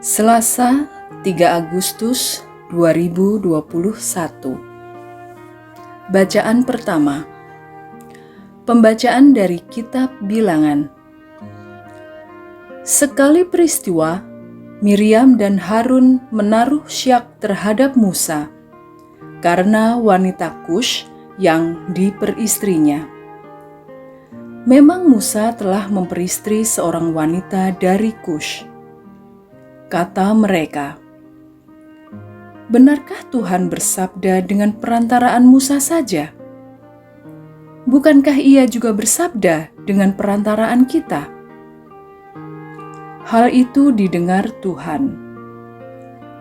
Selasa, 3 Agustus 2021. Bacaan pertama. Pembacaan dari kitab Bilangan. Sekali peristiwa, Miriam dan Harun menaruh syak terhadap Musa karena wanita Kush yang diperistrinya. Memang Musa telah memperistri seorang wanita dari Kush. Kata mereka, "Benarkah Tuhan bersabda dengan perantaraan Musa saja? Bukankah Ia juga bersabda dengan perantaraan kita?" Hal itu didengar Tuhan.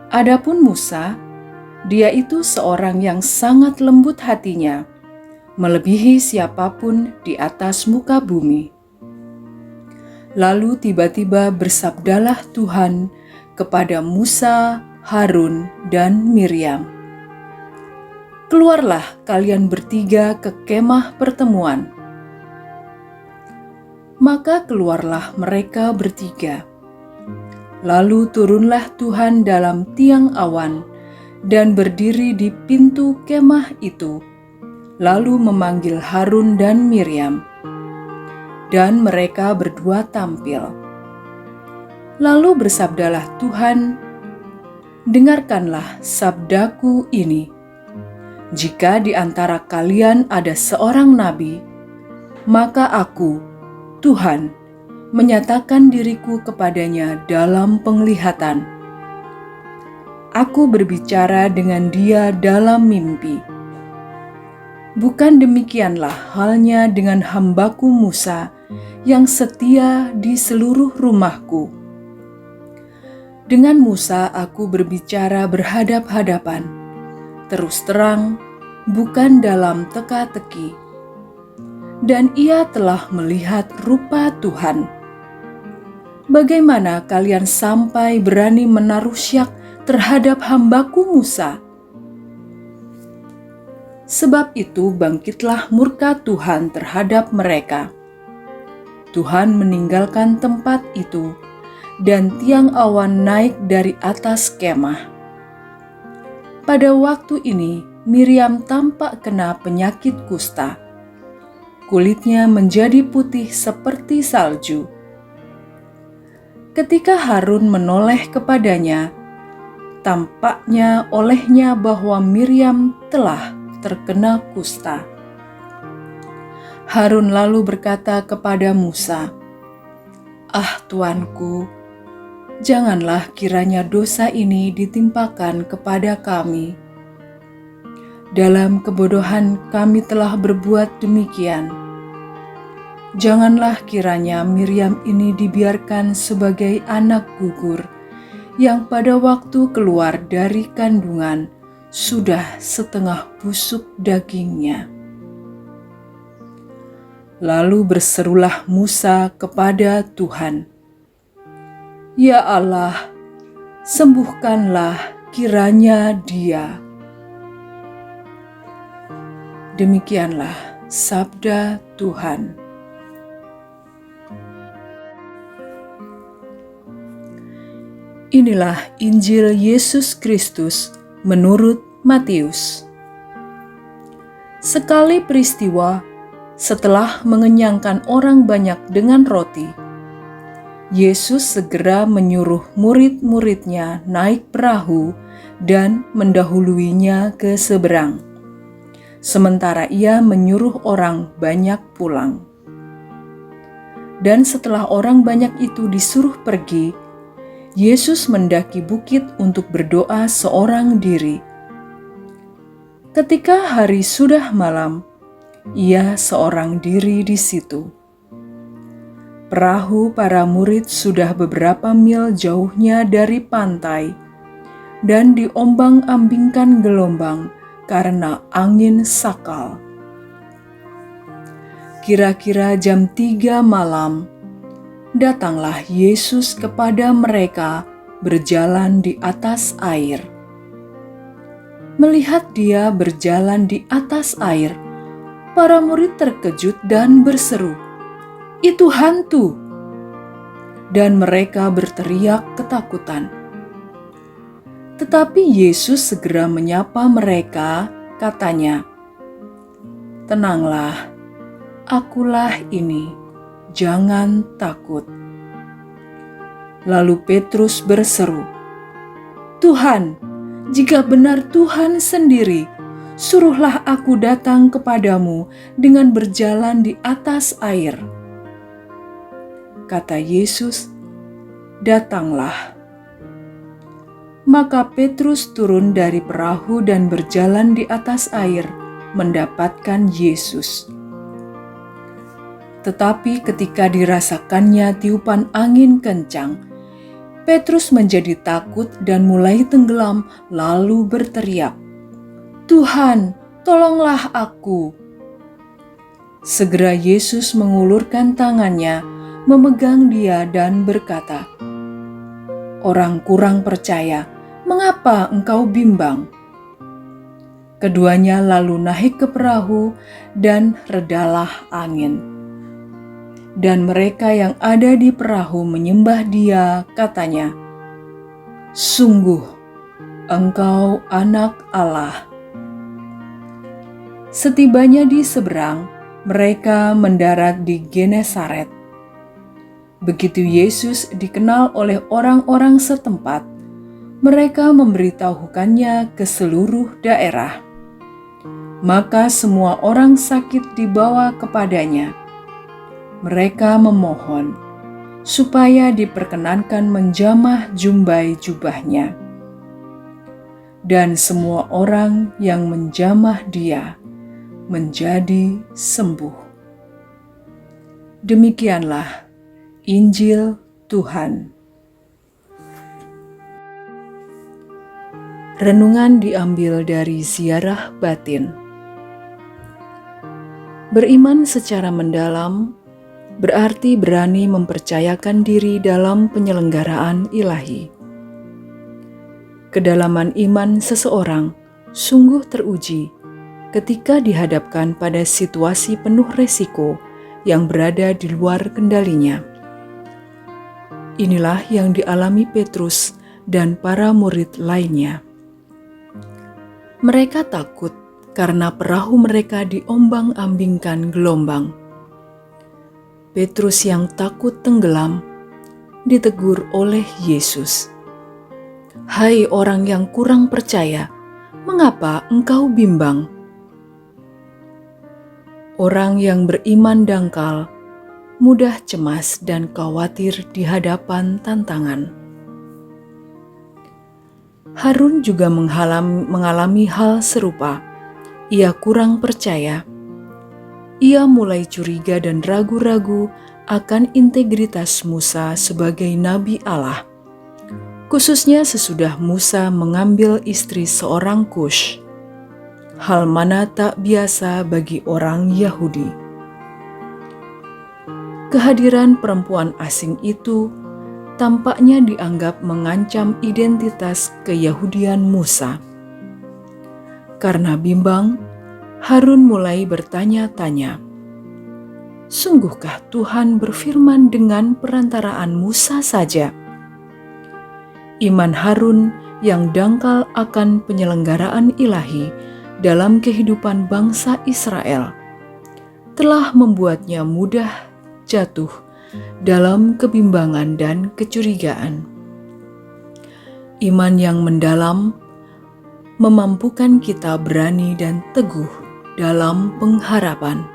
Adapun Musa, dia itu seorang yang sangat lembut hatinya, melebihi siapapun di atas muka bumi. Lalu tiba-tiba bersabdalah Tuhan kepada Musa, Harun, dan Miriam, "Keluarlah kalian bertiga ke kemah pertemuan." Maka keluarlah mereka bertiga. Lalu turunlah Tuhan dalam tiang awan dan berdiri di pintu kemah itu, lalu memanggil Harun dan Miriam. Dan mereka berdua tampil. Lalu bersabdalah Tuhan, "Dengarkanlah sabdaku ini. Jika di antara kalian ada seorang nabi, maka aku, Tuhan, menyatakan diriku kepadanya dalam penglihatan. Aku berbicara dengan dia dalam mimpi. Bukan demikianlah halnya dengan hambaku Musa yang setia di seluruh rumahku. Dengan Musa aku berbicara berhadap-hadapan, terus terang, bukan dalam teka-teki. Dan ia telah melihat rupa Tuhan. Bagaimana kalian sampai berani menaruh syak terhadap hambaku Musa? Sebab itu bangkitlah murka Tuhan terhadap mereka. Tuhan meninggalkan tempat itu, dan tiang awan naik dari atas kemah. Pada waktu ini Miriam tampak kena penyakit kusta. Kulitnya menjadi putih seperti salju. Ketika Harun menoleh kepadanya, tampaknya olehnya bahwa Miriam telah terkena kusta. Harun lalu berkata kepada Musa, "Ah, Tuanku, janganlah kiranya dosa ini ditimpakan kepada kami. Dalam kebodohan kami telah berbuat demikian. Janganlah kiranya Miriam ini dibiarkan sebagai anak gugur yang pada waktu keluar dari kandungan sudah setengah busuk dagingnya." Lalu berserulah Musa kepada Tuhan, "Ya Allah, sembuhkanlah kiranya dia." Demikianlah sabda Tuhan. Inilah Injil Yesus Kristus menurut Matius. Sekali peristiwa, setelah mengenyangkan orang banyak dengan roti, Yesus segera menyuruh murid-muridnya naik perahu dan mendahuluinya ke seberang, sementara ia menyuruh orang banyak pulang. Dan setelah orang banyak itu disuruh pergi, Yesus mendaki bukit untuk berdoa seorang diri. Ketika hari sudah malam, ia seorang diri di situ. Perahu para murid sudah beberapa mil jauhnya dari pantai dan diombang-ambingkan gelombang karena angin sakal. Kira-kira jam 3 malam, datanglah Yesus kepada mereka berjalan di atas air. Melihat dia berjalan di atas air, para murid terkejut dan berseru, "Itu hantu!" Dan mereka berteriak ketakutan. Tetapi Yesus segera menyapa mereka, katanya, "Tenanglah, akulah ini, jangan takut." Lalu Petrus berseru, "Tuhan, jika benar Tuhan sendiri, suruhlah aku datang kepadamu dengan berjalan di atas air." Kata Yesus, "Datanglah." Maka Petrus turun dari perahu dan berjalan di atas air mendapatkan Yesus. Tetapi ketika dirasakannya tiupan angin kencang, Petrus menjadi takut dan mulai tenggelam, lalu berteriak, "Tuhan, tolonglah aku!" Segera Yesus mengulurkan tangannya, memegang dia dan berkata, "Orang kurang percaya, mengapa engkau bimbang?" Keduanya lalu naik ke perahu dan redalah angin. Dan mereka yang ada di perahu menyembah dia, katanya, "Sungguh, engkau anak Allah." Setibanya di seberang, mereka mendarat di Genesaret. Begitu Yesus dikenal oleh orang-orang setempat, mereka memberitahukannya ke seluruh daerah. Maka semua orang sakit dibawa kepadanya. Mereka memohon supaya diperkenankan menjamah jumbai jubahnya. Dan semua orang yang menjamah dia menjadi sembuh. Demikianlah Injil Tuhan. Renungan diambil dari Ziarah Batin. Beriman secara mendalam berarti berani mempercayakan diri dalam penyelenggaraan ilahi. Kedalaman iman seseorang sungguh teruji ketika dihadapkan pada situasi penuh resiko yang berada di luar kendalinya. Inilah yang dialami Petrus dan para murid lainnya. Mereka takut karena perahu mereka diombang-ambingkan gelombang. Petrus yang takut tenggelam ditegur oleh Yesus. "Hai orang yang kurang percaya, mengapa engkau bimbang?" Orang yang beriman dangkal, mudah cemas dan khawatir di hadapan tantangan. Harun juga mengalami hal serupa. Ia kurang percaya. Ia mulai curiga dan ragu-ragu akan integritas Musa sebagai nabi Allah, khususnya sesudah Musa mengambil istri seorang Kush, hal mana tak biasa bagi orang Yahudi. Kehadiran perempuan asing itu tampaknya dianggap mengancam identitas keyahudian Musa. Karena bimbang, Harun mulai bertanya-tanya, "Sungguhkah Tuhan berfirman dengan perantaraan Musa saja?" Iman Harun yang dangkal akan penyelenggaraan ilahi dalam kehidupan bangsa Israel telah membuatnya mudah jatuh dalam kebimbangan dan kecurigaan. Iman yang mendalam memampukan kita berani dan teguh dalam pengharapan.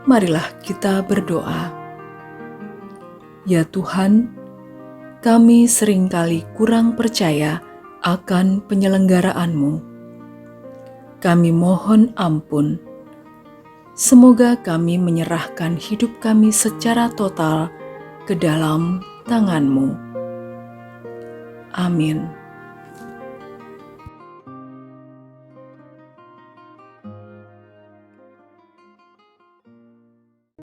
Marilah kita berdoa. Ya Tuhan, kami seringkali kurang percaya akan penyelenggaraan-Mu. Kami mohon ampun. Semoga kami menyerahkan hidup kami secara total ke dalam tangan-Mu. Amin.